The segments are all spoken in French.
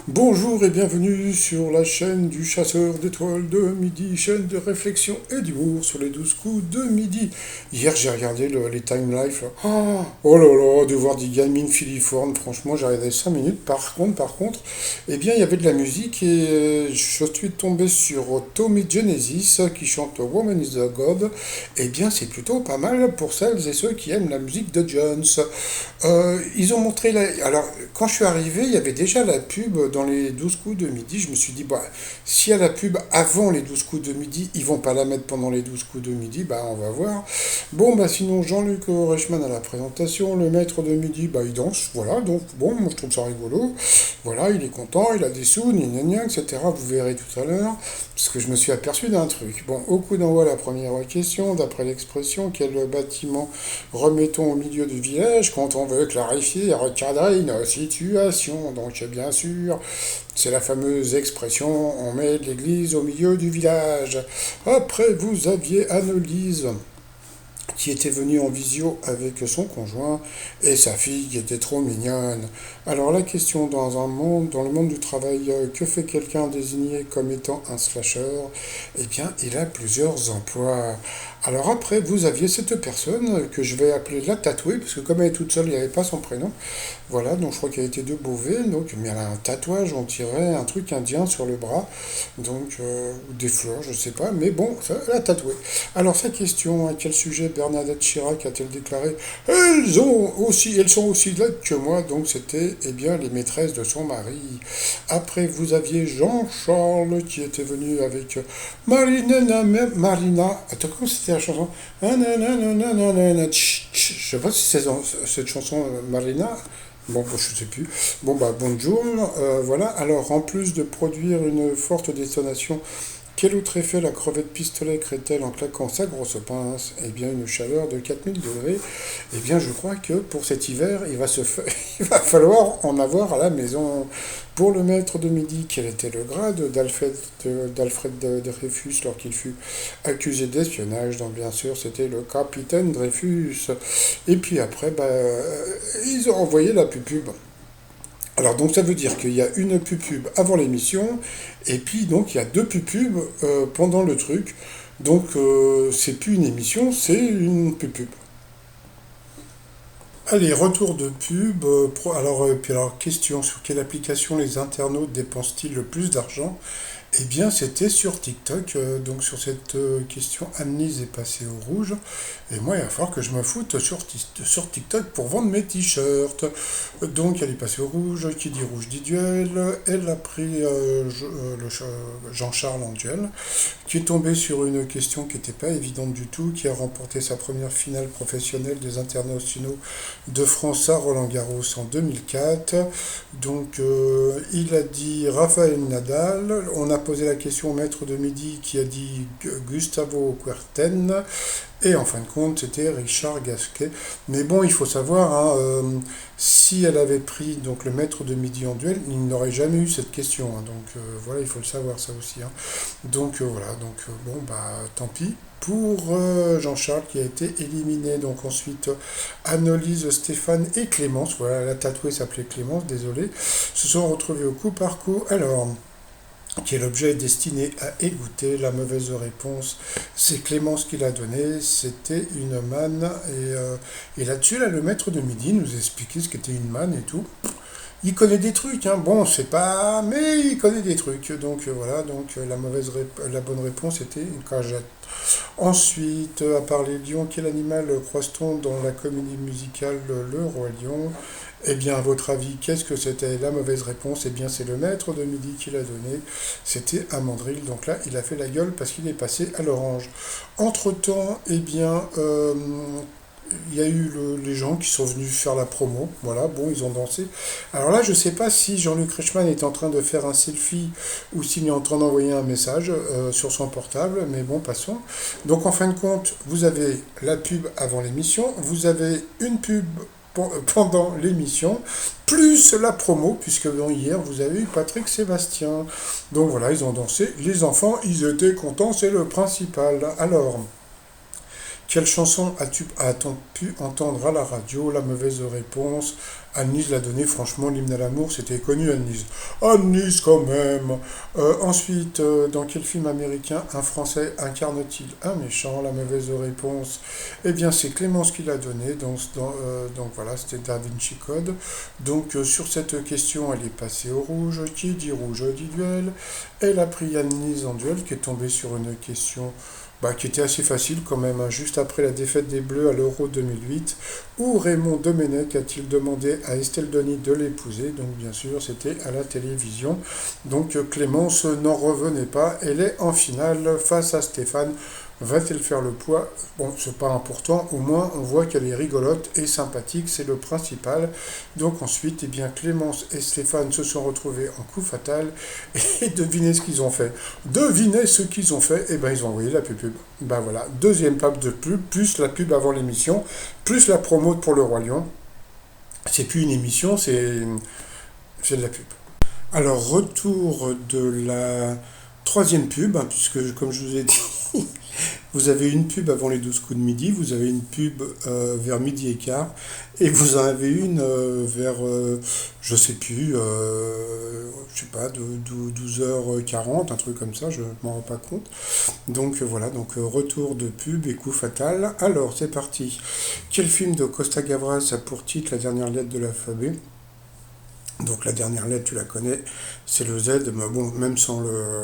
Bonjour et bienvenue sur la chaîne du chasseur d'étoiles de midi, chaîne de réflexion et d'humour sur les 12 coups de midi. Hier j'ai regardé les Time Life. Là. Oh là là, de voir des gamines filiformes, franchement j'ai regardé 5 minutes. Par contre, eh bien il y avait de la musique et je suis tombé sur Tommy Genesis qui chante Woman is a God. Eh bien c'est plutôt pas mal pour celles et ceux qui aiment la musique de Jones. Ils ont montré la... Alors, quand je suis arrivé, il y avait déjà la pub dans les 12 coups de midi. Je me suis dit, bah, s'il y a la pub avant les 12 coups de midi, ils vont pas la mettre pendant les 12 coups de midi, bah, on va voir. Bon, bah, sinon, Jean-Luc Reichmann à la présentation, le maître de midi, bah, il danse, voilà. Donc, bon, moi, je trouve ça rigolo. Voilà, il est content, il a des sous, gna gna, etc. Vous verrez tout à l'heure, parce que je me suis aperçu d'un truc. Bon, au coup d'envoi, la première question, d'après l'expression, quel bâtiment remettons au milieu du village quand on veut clarifier et recadrer une situation. Donc bien sûr, c'est la fameuse expression on met l'église au milieu du village. Après, vous aviez Annelise qui était venue en visio avec son conjoint et sa fille qui était trop mignonne. Alors la question dans le monde du travail, que fait quelqu'un désigné comme étant un slasher? Eh bien, il a plusieurs emplois. Alors après, vous aviez cette personne que je vais appeler la tatouée, parce que comme elle est toute seule, il n'y avait pas son prénom. Voilà, donc je crois qu'elle était de Beauvais, donc mais elle a un tatouage, on dirait un truc indien sur le bras, donc ou des fleurs, je sais pas, mais bon, ça, elle a tatoué. Alors sa question, à quel sujet Bernadette Chirac a-t-elle déclaré elles sont aussi laides que moi, donc c'était eh bien les maîtresses de son mari. Après, vous aviez Jean-Charles qui était venu avec Marina. Attends, comment c'était la chanson? Je sais pas si c'est cette chanson Marina. Bon, je sais plus. Bon, bah, bonjour. Voilà. Alors, en plus de produire une forte détonation, quel autre effet la crevette pistolet crée-t-elle en claquant sa grosse pince? Eh bien, une chaleur de 4000 degrés. Eh bien, je crois que pour cet hiver, il va falloir en avoir à la maison. Pour le maître de midi, quel était le grade d'Alfred Dreyfus lorsqu'il fut accusé d'espionnage? Donc, bien sûr, c'était le capitaine Dreyfus. Et puis après, bah, ils ont envoyé la pupube. Alors donc ça veut dire qu'il y a une pupube avant l'émission et puis donc il y a deux pupubes pendant le truc. Donc c'est plus une émission, c'est une pupube. Allez, retour de pub. Alors, question, sur quelle application les internautes dépensent-ils le plus d'argent? Eh bien, c'était sur TikTok. Donc, sur cette question, Annelise est passée au rouge. Et moi, il va falloir que je me foute sur TikTok pour vendre mes t-shirts. Donc, elle est passée au rouge. Qui dit rouge dit duel. Elle a pris Jean-Charles en duel, qui est tombé sur une question qui n'était pas évidente du tout, qui a remporté sa première finale professionnelle des internationaux de France à Roland-Garros en 2004. Donc il a dit Raphaël Nadal. On a posé la question au maître de midi qui a dit Gustavo Kuerten. Et en fin de compte, c'était Richard Gasquet. Mais bon, il faut savoir, hein, si elle avait pris donc le maître de midi en duel, il n'aurait jamais eu cette question. Hein. Donc voilà, il faut le savoir ça aussi. Hein. Donc voilà, donc bon, bah tant pis pour Jean-Charles qui a été éliminé. Donc ensuite, Annelise, Stéphane et Clémence, voilà, la tatouée s'appelait Clémence, désolé, se sont retrouvés au coup par coup. Alors, quel objet est destiné à égoutter? La mauvaise réponse, c'est Clémence qui l'a donné, c'était une manne. Et là-dessus, là, le maître de midi nous expliquait ce qu'était une manne et tout. Il connaît des trucs, hein. Bon, c'est pas... Mais il connaît des trucs. Donc voilà, donc la bonne réponse était une cagette. Ensuite, à part les lions, quel animal croise-t-on dans la comédie musicale Le Roi Lion? Eh bien, à votre avis, qu'est-ce que c'était? La mauvaise réponse, eh bien, c'est le maître de midi qui l'a donné. C'était un mandril. Donc là, il a fait la gueule parce qu'il est passé à l'orange. Entre-temps, eh bien, il y a eu les gens qui sont venus faire la promo. Voilà, bon, ils ont dansé. Alors là, je ne sais pas si Jean-Luc Reichmann est en train de faire un selfie ou s'il est en train d'envoyer un message sur son portable, mais bon, passons. Donc en fin de compte, vous avez la pub avant l'émission, vous avez une pub pendant l'émission, plus la promo, puisque bon, hier, vous avez eu Patrick Sébastien. Donc voilà, ils ont dansé. Les enfants, ils étaient contents, c'est le principal. Alors... Quelle chanson a-t-on pu entendre à la radio? La mauvaise réponse. Annelise l'a donné, franchement, l'hymne à l'amour, c'était connu, Annelise. Annelise, quand même. Ensuite, dans quel film américain un Français incarne-t-il un méchant? La mauvaise réponse. Eh bien, c'est Clémence qui l'a donné, donc voilà, c'était Da Vinci Code. Donc, sur cette question, elle est passée au rouge. Qui dit rouge dit duel. Elle a pris Annelise en duel, qui est tombée sur une question qui était assez facile quand même, hein, juste après la défaite des Bleus à l'Euro 2008, où Raymond Domenech a-t-il demandé à Estelle Denis de l'épouser, donc bien sûr c'était à la télévision. Donc Clémence n'en revenait pas, elle est en finale face à Stéphane. Va-t-elle faire le poids? Bon, c'est pas important, au moins on voit qu'elle est rigolote et sympathique, c'est le principal. Donc ensuite, eh bien, Clémence et Stéphane se sont retrouvés en coup fatal et devinez ce qu'ils ont fait. Devinez ce qu'ils ont fait, eh bien ils ont envoyé la pub. Ben voilà, deuxième pub de pub, plus la pub avant l'émission, plus la promo pour le Roi Lion. C'est plus une émission, c'est de la pub. Alors, retour de la troisième pub, hein, puisque comme je vous ai dit, vous avez une pub avant les 12 coups de midi, vous avez une pub vers midi et quart, et vous en avez une vers, je sais plus, je sais pas, de 12h40, un truc comme ça, je ne m'en rends pas compte. Donc voilà, donc retour de pub et coup fatal. Alors, c'est parti. Quel film de Costa Gavras a pour titre la dernière lettre de l'alphabet? Donc la dernière lettre, tu la connais, c'est le Z, mais bon, même sans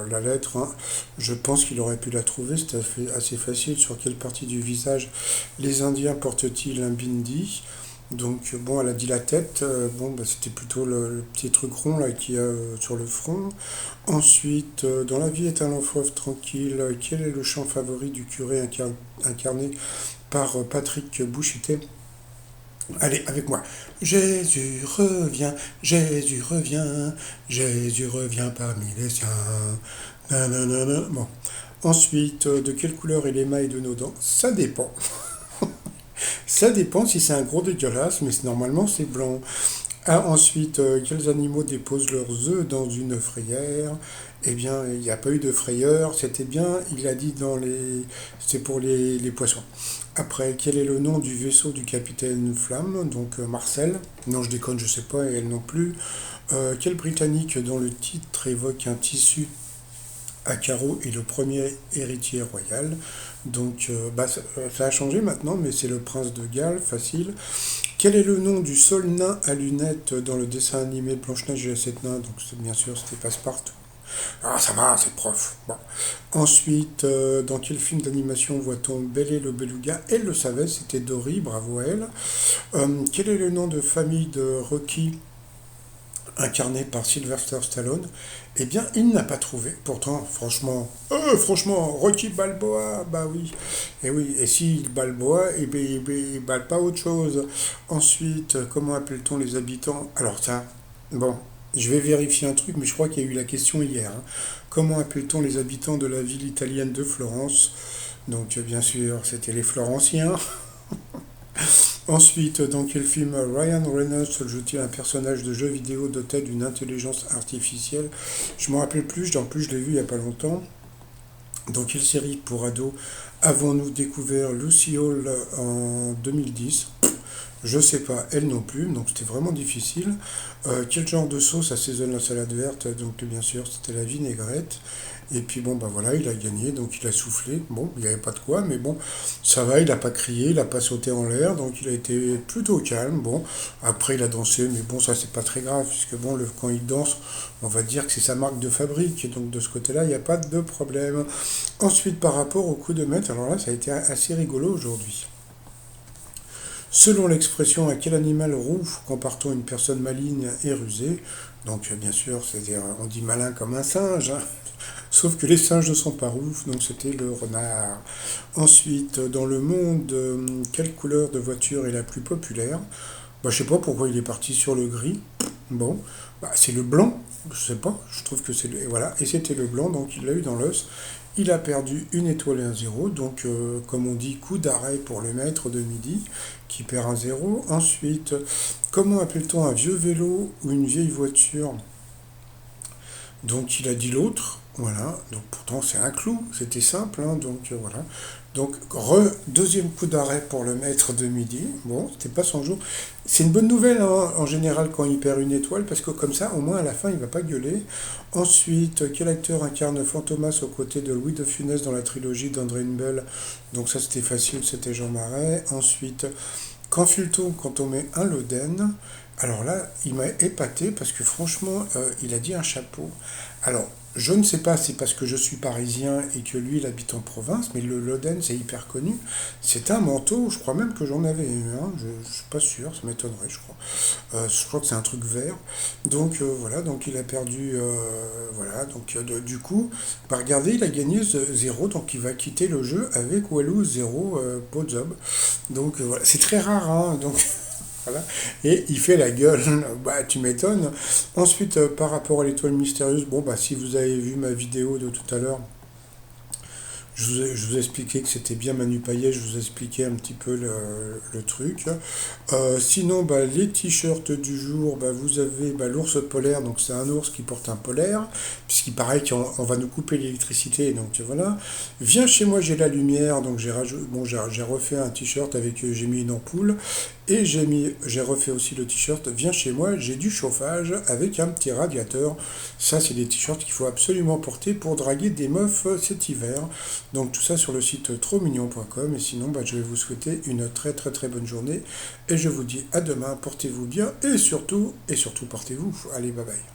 la lettre, hein, je pense qu'il aurait pu la trouver, c'est assez facile. Sur quelle partie du visage les Indiens portent-ils un bindi? Donc bon, elle a dit la tête, bon, c'était plutôt le petit truc rond là qu'il y a sur le front. Ensuite, dans La vie est un long fleuve tranquille, quel est le chant favori du curé incarné par Patrick Bouchité? Allez, avec moi. Jésus revient, Jésus revient parmi les siens. Nanana. Bon. Ensuite, de quelle couleur est l'émail de nos dents? Ça dépend. Ça dépend si c'est un gros dégueulasse, mais normalement c'est blanc. Ah, ensuite, quels animaux déposent leurs œufs dans une frayère? Eh bien, il n'y a pas eu de frayeur, c'était bien, il a dit dans les... C'est pour les poissons. Après, quel est le nom du vaisseau du capitaine Flamme? Donc Marcel. Non, je déconne, je sais pas, et elle non plus. Quel Britannique dont le titre évoque un tissu à carreaux est le premier héritier royal? Donc, ça a changé maintenant, mais c'est le prince de Galles, facile. Quel est le nom du seul nain à lunettes dans le dessin animé Blanche-Neige et les sept nains? Donc, bien sûr, c'était Passepartout. Ah, ça va, c'est prof. Bon. Ensuite, dans quel film d'animation voit-on Belle et le Beluga? Elle le savait, c'était Dory, bravo à elle. Quel est le nom de famille de Rocky incarné par Sylvester Stallone? Eh bien, il n'a pas trouvé. Pourtant, franchement, Rocky Balboa, bah oui. Et oui, et s'il Balboa, il balle pas autre chose. Ensuite, comment appelle-t-on les habitants? Alors ça, bon, je vais vérifier un truc, mais je crois qu'il y a eu la question hier, hein. Comment appelle-t-on les habitants de la ville italienne de Florence? Donc, bien sûr, c'était les Florentiens. Ensuite, dans quel film Ryan Reynolds joue-t-il un personnage de jeu vidéo doté d'une intelligence artificielle? Je ne me rappelle plus, en plus je l'ai vu il n'y a pas longtemps. Dans quelle série pour ados avons-nous découvert Lucy Hall en 2010? Je sais pas, elle non plus, donc c'était vraiment difficile. Quel genre de sauce assaisonne la salade verte? Donc bien sûr, c'était la vinaigrette. Et puis bon, bah voilà, il a gagné, donc il a soufflé. Bon, il n'y avait pas de quoi, mais bon, ça va, il n'a pas crié, il n'a pas sauté en l'air, donc il a été plutôt calme. Bon, après il a dansé, mais bon, ça c'est pas très grave, puisque bon, quand il danse, on va dire que c'est sa marque de fabrique, et donc de ce côté-là, il n'y a pas de problème. Ensuite, par rapport au coup de maître, alors là, ça a été assez rigolo aujourd'hui. Selon l'expression à quel animal roux comparons une personne maligne et rusée? Donc bien sûr, c'est-à-dire on dit malin comme un singe, hein. Sauf que les singes ne sont pas roux, donc c'était le renard. Ensuite, dans le monde, quelle couleur de voiture est la plus populaire? Bah, je sais pas pourquoi il est parti sur le gris. Bon, bah, c'est le blanc, je sais pas, je trouve que c'est le... Et voilà, et c'était le blanc, donc il l'a eu dans l'os. Il a perdu une étoile et un zéro, donc comme on dit, coup d'arrêt pour le maître de midi, qui perd un zéro. Ensuite, comment appelle-t-on un vieux vélo ou une vieille voiture? Donc il a dit l'autre, voilà, donc pourtant c'est un clou, c'était simple, hein, donc voilà. Donc, deuxième coup d'arrêt pour le maître de midi. Bon, c'était pas son jour. C'est une bonne nouvelle hein, en général quand il perd une étoile, parce que comme ça, au moins à la fin, il va pas gueuler. Ensuite, quel acteur incarne Fantomas aux côtés de Louis de Funès dans la trilogie d'André Hunebelle? Donc ça, c'était facile, c'était Jean Marais. Ensuite, quand fut-on quand on met un Loden? Alors là, il m'a épaté parce que franchement, il a dit un chapeau. Alors, je ne sais pas si c'est parce que je suis parisien et que lui, il habite en province, mais le Loden, c'est hyper connu. C'est un manteau, je crois même que j'en avais eu un, je ne suis pas sûr, ça m'étonnerait, je crois. Je crois que c'est un truc vert. Donc voilà, donc il a perdu, voilà, donc du coup, bah, regardez, il a gagné 0, donc il va quitter le jeu avec Walou 0 Podzob. Donc voilà, c'est très rare, hein, donc voilà. Et il fait la gueule, bah tu m'étonnes. Ensuite, par rapport à l'étoile mystérieuse, bon bah si vous avez vu ma vidéo de tout à l'heure, je vous ai expliqué que c'était bien Manu Payet, je vous ai expliqué un petit peu le truc. Sinon, bah, les t-shirts du jour, bah, vous avez bah, l'ours polaire, donc c'est un ours qui porte un polaire, puisqu'il paraît qu'on va nous couper l'électricité, donc voilà. Viens chez moi, j'ai la lumière, donc j'ai refait un t-shirt avec, j'ai mis une ampoule, et j'ai refait aussi le t-shirt, viens chez moi, j'ai du chauffage avec un petit radiateur. Ça, c'est des t-shirts qu'il faut absolument porter pour draguer des meufs cet hiver. Donc tout ça sur le site trotsmignon.com. Et sinon, bah, je vais vous souhaiter une très très très bonne journée. Et je vous dis à demain, portez-vous bien et surtout, portez-vous. Allez, bye bye.